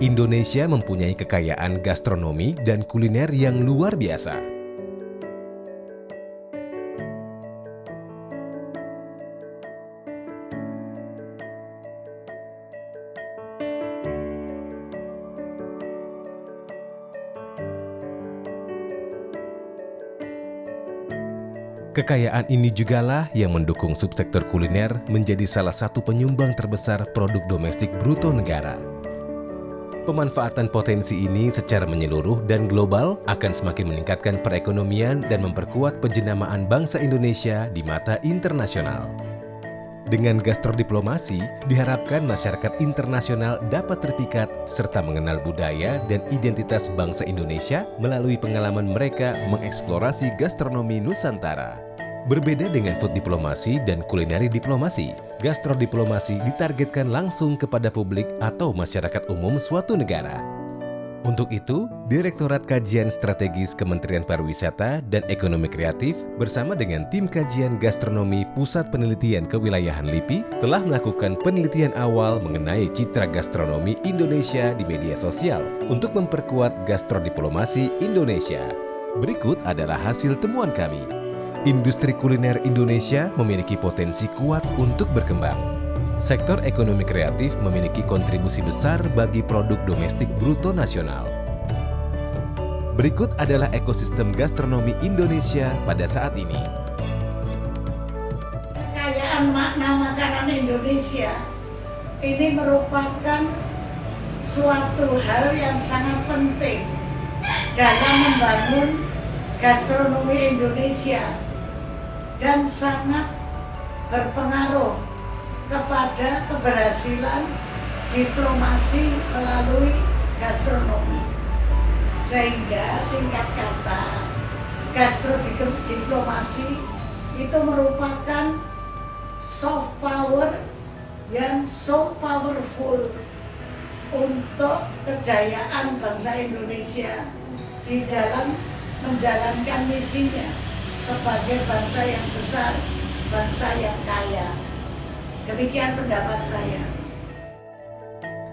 Indonesia mempunyai kekayaan gastronomi dan kuliner yang luar biasa. Kekayaan ini jugalah yang mendukung subsektor kuliner menjadi salah satu penyumbang terbesar produk domestik bruto negara. Pemanfaatan potensi ini secara menyeluruh dan global akan semakin meningkatkan perekonomian dan memperkuat penjenamaan bangsa Indonesia di mata internasional. Dengan gastrodiplomasi, diharapkan masyarakat internasional dapat terpikat serta mengenal budaya dan identitas bangsa Indonesia melalui pengalaman mereka mengeksplorasi gastronomi Nusantara. Berbeda dengan food diplomasi dan kulineri diplomasi, gastrodiplomasi ditargetkan langsung kepada publik atau masyarakat umum suatu negara. Untuk itu, Direktorat Kajian Strategis Kementerian Pariwisata dan Ekonomi Kreatif bersama dengan tim kajian gastronomi Pusat Penelitian Kewilayahan LIPI telah melakukan penelitian awal mengenai citra gastronomi Indonesia di media sosial untuk memperkuat gastrodiplomasi Indonesia. Berikut adalah hasil temuan kami. Industri kuliner Indonesia memiliki potensi kuat untuk berkembang. Sektor ekonomi kreatif memiliki kontribusi besar bagi produk domestik bruto nasional. Berikut adalah ekosistem gastronomi Indonesia pada saat ini. Kekayaan makna makanan Indonesia ini merupakan suatu hal yang sangat penting dalam membangun gastronomi Indonesia dan sangat berpengaruh kepada keberhasilan diplomasi melalui gastronomi. Sehingga singkat kata, gastrodiplomasi itu merupakan soft power yang so powerful untuk kejayaan bangsa Indonesia di dalam menjalankan misinya sebagai bangsa yang besar, bangsa yang kaya. Demikian pendapat saya.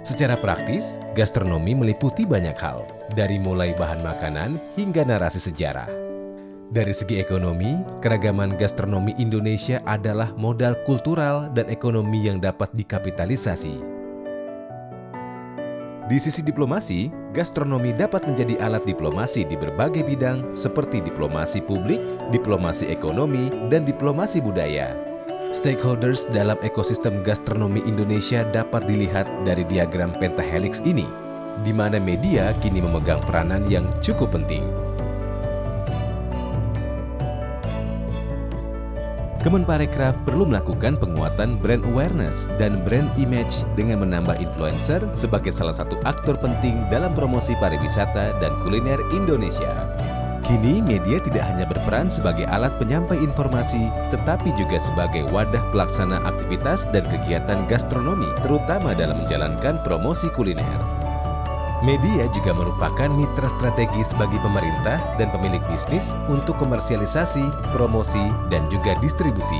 Secara praktis, gastronomi meliputi banyak hal, dari mulai bahan makanan hingga narasi sejarah. Dari segi ekonomi, keragaman gastronomi Indonesia adalah modal kultural dan ekonomi yang dapat dikapitalisasi. Di sisi diplomasi, gastronomi dapat menjadi alat diplomasi di berbagai bidang seperti diplomasi publik, diplomasi ekonomi, dan diplomasi budaya. Stakeholders dalam ekosistem gastronomi Indonesia dapat dilihat dari diagram pentahelix ini, di mana media kini memegang peranan yang cukup penting. Kemenparekraf perlu melakukan penguatan brand awareness dan brand image dengan menambah influencer sebagai salah satu aktor penting dalam promosi pariwisata dan kuliner Indonesia. Kini, media tidak hanya berperan sebagai alat penyampai informasi, tetapi juga sebagai wadah pelaksana aktivitas dan kegiatan gastronomi, terutama dalam menjalankan promosi kuliner. Media juga merupakan mitra strategis bagi pemerintah dan pemilik bisnis untuk komersialisasi, promosi, dan juga distribusi.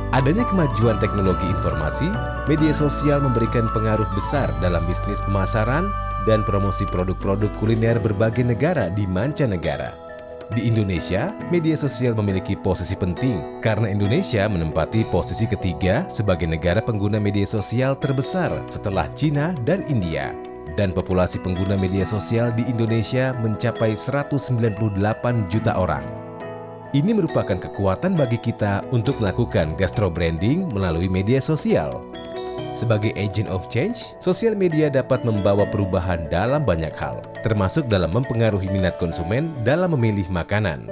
Adanya kemajuan teknologi informasi, media sosial memberikan pengaruh besar dalam bisnis pemasaran dan promosi produk-produk kuliner berbagai negara di mancanegara. Di Indonesia, media sosial memiliki posisi penting karena Indonesia menempati posisi ketiga sebagai negara pengguna media sosial terbesar setelah Cina dan India. Dan populasi pengguna media sosial di Indonesia mencapai 198 juta orang. Ini merupakan kekuatan bagi kita untuk melakukan gastro branding melalui media sosial. Sebagai agent of change, sosial media dapat membawa perubahan dalam banyak hal, termasuk dalam mempengaruhi minat konsumen dalam memilih makanan.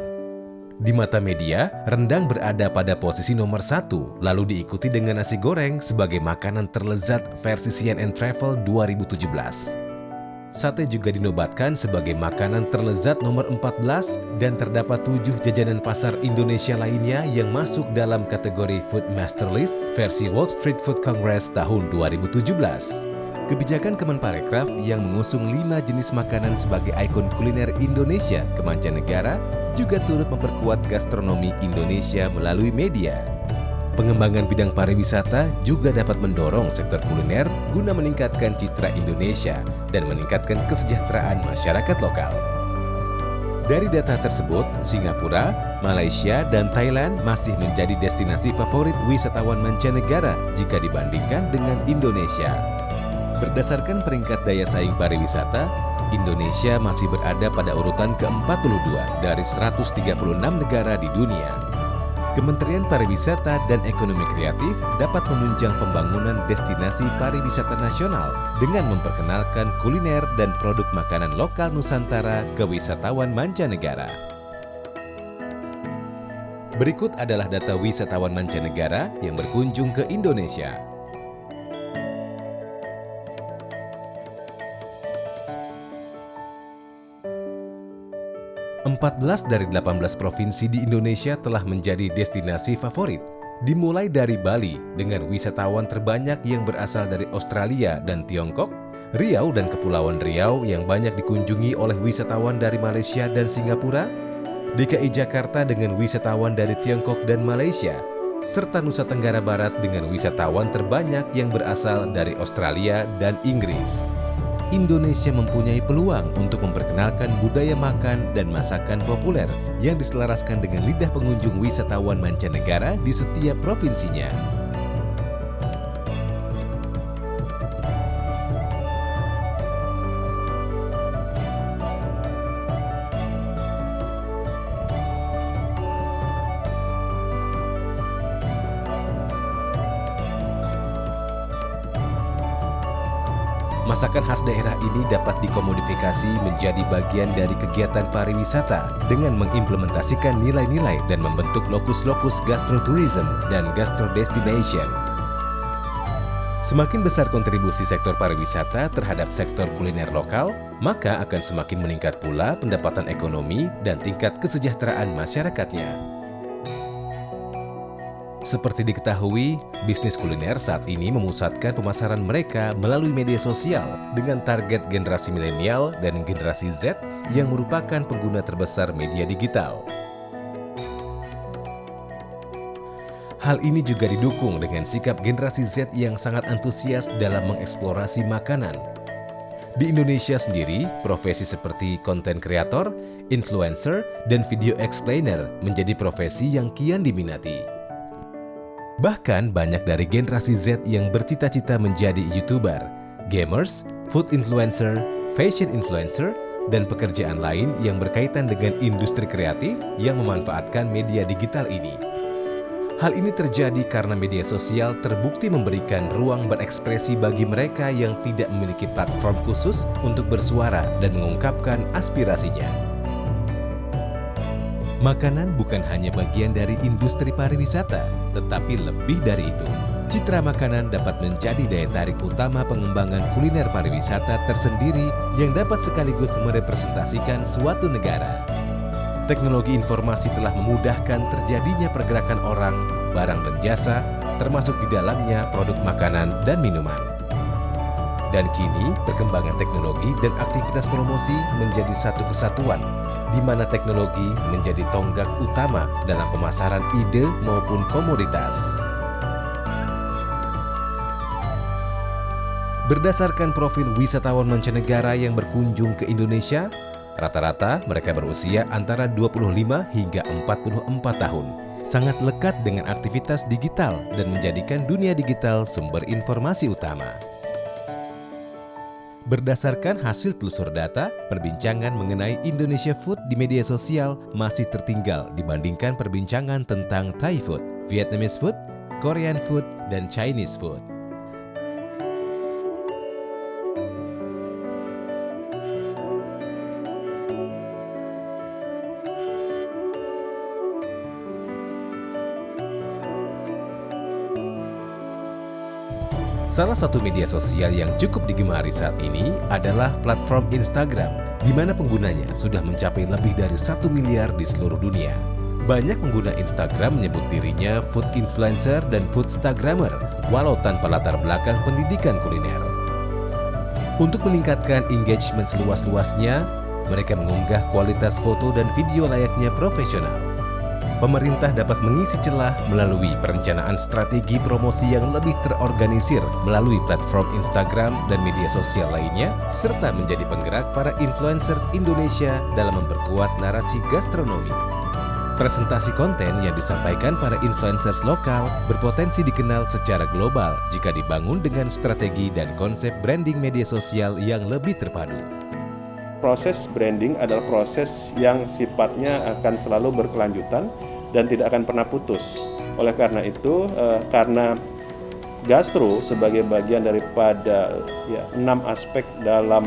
Di mata media, rendang berada pada posisi nomor 1, lalu diikuti dengan nasi goreng sebagai makanan terlezat versi CNN Travel 2017. Sate juga dinobatkan sebagai makanan terlezat nomor 14 dan terdapat 7 jajanan pasar Indonesia lainnya yang masuk dalam kategori Food Master List versi Wall Street Food Congress tahun 2017. Kebijakan Kemenparekraf yang mengusung 5 jenis makanan sebagai ikon kuliner Indonesia ke mancanegara juga turut memperkuat gastronomi Indonesia melalui media. Pengembangan bidang pariwisata juga dapat mendorong sektor kuliner guna meningkatkan citra Indonesia dan meningkatkan kesejahteraan masyarakat lokal. Dari data tersebut, Singapura, Malaysia, dan Thailand masih menjadi destinasi favorit wisatawan mancanegara jika dibandingkan dengan Indonesia. Berdasarkan peringkat daya saing pariwisata, Indonesia masih berada pada urutan ke-42 dari 136 negara di dunia. Kementerian Pariwisata dan Ekonomi Kreatif dapat menunjang pembangunan destinasi pariwisata nasional dengan memperkenalkan kuliner dan produk makanan lokal Nusantara ke wisatawan mancanegara. Berikut adalah data wisatawan mancanegara yang berkunjung ke Indonesia. 14 dari 18 provinsi di Indonesia telah menjadi destinasi favorit. Dimulai dari Bali dengan wisatawan terbanyak yang berasal dari Australia dan Tiongkok, Riau dan Kepulauan Riau yang banyak dikunjungi oleh wisatawan dari Malaysia dan Singapura, DKI Jakarta dengan wisatawan dari Tiongkok dan Malaysia, serta Nusa Tenggara Barat dengan wisatawan terbanyak yang berasal dari Australia dan Inggris. Indonesia mempunyai peluang untuk memperkenalkan budaya makan dan masakan populer yang diselaraskan dengan lidah pengunjung wisatawan mancanegara di setiap provinsinya. Masakan khas daerah ini dapat dikomodifikasi menjadi bagian dari kegiatan pariwisata dengan mengimplementasikan nilai-nilai dan membentuk lokus-lokus gastrotourism dan gastrodestination. Semakin besar kontribusi sektor pariwisata terhadap sektor kuliner lokal, maka akan semakin meningkat pula pendapatan ekonomi dan tingkat kesejahteraan masyarakatnya. Seperti diketahui, bisnis kuliner saat ini memusatkan pemasaran mereka melalui media sosial dengan target generasi milenial dan generasi Z yang merupakan pengguna terbesar media digital. Hal ini juga didukung dengan sikap generasi Z yang sangat antusias dalam mengeksplorasi makanan. Di Indonesia sendiri, profesi seperti content creator, influencer, dan video explainer menjadi profesi yang kian diminati. Bahkan banyak dari generasi Z yang bercita-cita menjadi YouTuber, gamers, food influencer, fashion influencer, dan pekerjaan lain yang berkaitan dengan industri kreatif yang memanfaatkan media digital ini. Hal ini terjadi karena media sosial terbukti memberikan ruang berekspresi bagi mereka yang tidak memiliki platform khusus untuk bersuara dan mengungkapkan aspirasinya. Makanan bukan hanya bagian dari industri pariwisata, tetapi lebih dari itu. Citra makanan dapat menjadi daya tarik utama pengembangan kuliner pariwisata tersendiri yang dapat sekaligus merepresentasikan suatu negara. Teknologi informasi telah memudahkan terjadinya pergerakan orang, barang dan jasa, termasuk di dalamnya produk makanan dan minuman. Dan kini, perkembangan teknologi dan aktivitas promosi menjadi satu kesatuan, di mana teknologi menjadi tonggak utama dalam pemasaran ide maupun komoditas. Berdasarkan profil wisatawan mancanegara yang berkunjung ke Indonesia, rata-rata mereka berusia antara 25 hingga 44 tahun. Sangat lekat dengan aktivitas digital dan menjadikan dunia digital sumber informasi utama. Berdasarkan hasil telusur data, perbincangan mengenai Indonesia Food di media sosial masih tertinggal dibandingkan perbincangan tentang Thai food, Vietnamese food, Korean food, dan Chinese food. Salah satu media sosial yang cukup digemari saat ini adalah platform Instagram, di mana penggunanya sudah mencapai lebih dari 1 miliar di seluruh dunia. Banyak pengguna Instagram menyebut dirinya food influencer dan foodstagrammer, walau tanpa latar belakang pendidikan kuliner. Untuk meningkatkan engagement seluas-luasnya, mereka mengunggah kualitas foto dan video layaknya profesional. pemerintah dapat mengisi celah melalui perencanaan strategi promosi yang lebih terorganisir melalui platform Instagram dan media sosial lainnya, serta menjadi penggerak para influencers Indonesia dalam memperkuat narasi gastronomi. Presentasi konten yang disampaikan para influencers lokal berpotensi dikenal secara global jika dibangun dengan strategi dan konsep branding media sosial yang lebih terpadu. Proses branding adalah proses yang sifatnya akan selalu berkelanjutan dan tidak akan pernah putus. Oleh karena itu, karena gastro sebagai bagian daripada 6 aspek dalam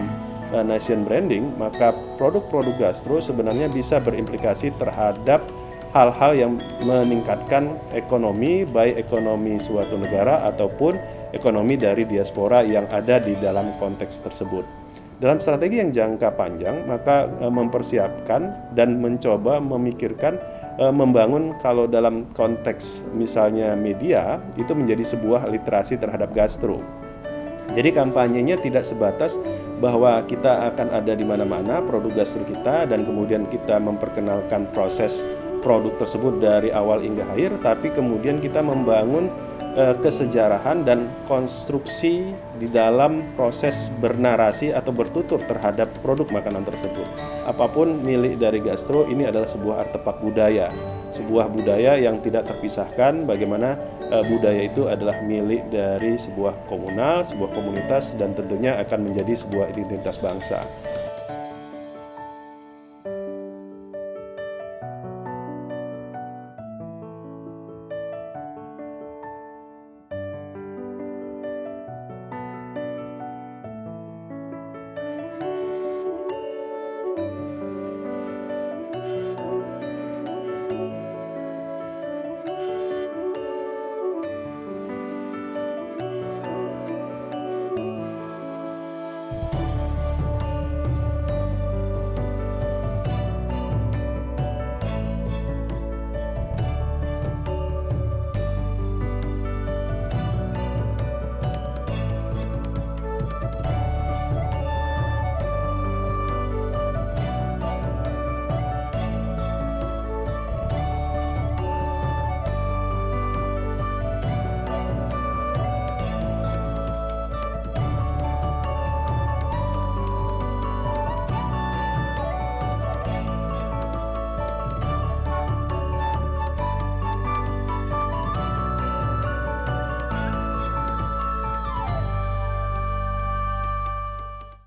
nation branding, maka produk-produk gastro sebenarnya bisa berimplikasi terhadap hal-hal yang meningkatkan ekonomi, baik ekonomi suatu negara ataupun ekonomi dari diaspora yang ada di dalam konteks tersebut. Dalam strategi yang jangka panjang, maka mempersiapkan dan mencoba memikirkan membangun, kalau dalam konteks misalnya media, itu menjadi sebuah literasi terhadap gastro. Jadi kampanyenya tidak sebatas bahwa kita akan ada di mana-mana produk gastro kita dan kemudian kita memperkenalkan proses produk tersebut dari awal hingga akhir, tapi kemudian kita membangun kesejarahan dan konstruksi di dalam proses bernarasi atau bertutur terhadap produk makanan tersebut. Apapun milik dari gastro ini adalah sebuah artefak budaya, sebuah budaya yang tidak terpisahkan, bagaimana budaya itu adalah milik dari sebuah komunal, sebuah komunitas, dan tentunya akan menjadi sebuah identitas bangsa.